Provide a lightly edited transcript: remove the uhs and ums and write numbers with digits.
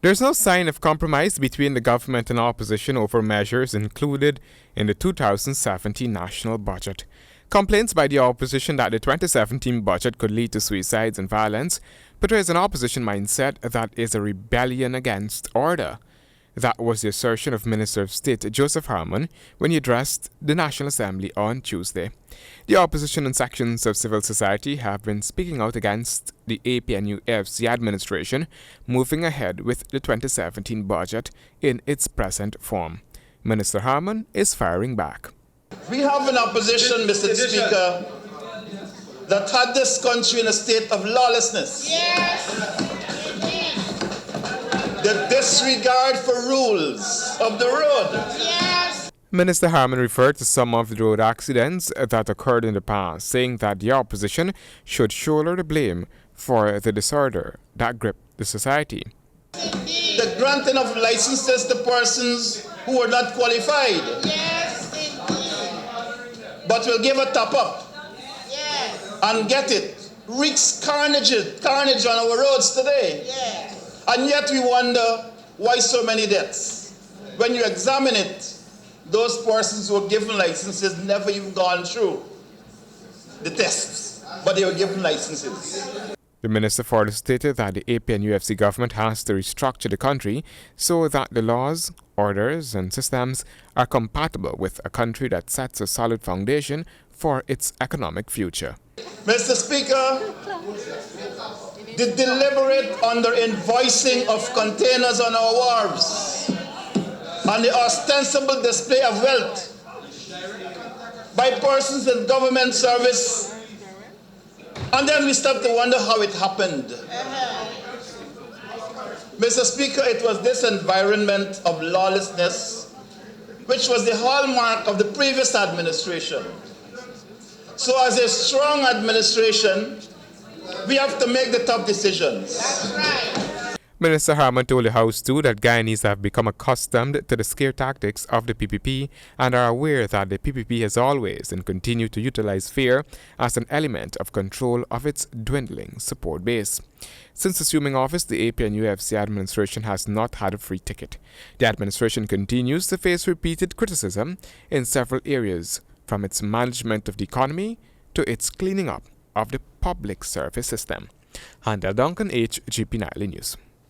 There's no sign of compromise between the government and opposition over measures included in the 2017 national budget. Complaints by the opposition that the 2017 budget could lead to suicides and violence portrays an opposition mindset that is a rebellion against order. That was the assertion of Minister of State Joseph Harmon when he addressed the National Assembly on Tuesday. The opposition and sections of civil society have been speaking out against the APNU-FC administration moving ahead with the 2017 budget in its present form. Minister Harmon is firing back. We have an opposition, Mr. Speaker, that had this country in a state of lawlessness. Yes. The disregard for rules of the road. Yes. Minister Harmon referred to some of the road accidents that occurred in the past, saying that the opposition should shoulder the blame for the disorder that gripped the society. The granting of licenses to persons who are not qualified. Yes, indeed. But will give a top-up Yes. and get it. Wreaks carnage on our roads today. Yes. And yet we wonder why so many deaths. When you examine it, those persons who were given licenses never even gone through the tests, but they were given licenses. The minister further stated that the APNU-FC government has to restructure the country so that the laws, orders, and systems are compatible with a country that sets a solid foundation for its economic future. Mr. Speaker, the deliberate under-invoicing of containers on our wharves and the ostensible display of wealth by persons in government service, and then we start to wonder how it happened. Mr. Speaker, it was this environment of lawlessness which was the hallmark of the previous administration. So as a strong administration, we have to make the tough decisions. That's right. Minister Harmon told the House too that Guyanese have become accustomed to the scare tactics of the PPP and are aware that the PPP has always and continue to utilize fear as an element of control of its dwindling support base. Since assuming office, the APNU-FC administration has not had a free ticket. The administration continues to face repeated criticism in several areas, from its management of the economy to its cleaning up of the public service system. Handel Duncan, HGP Nightly News.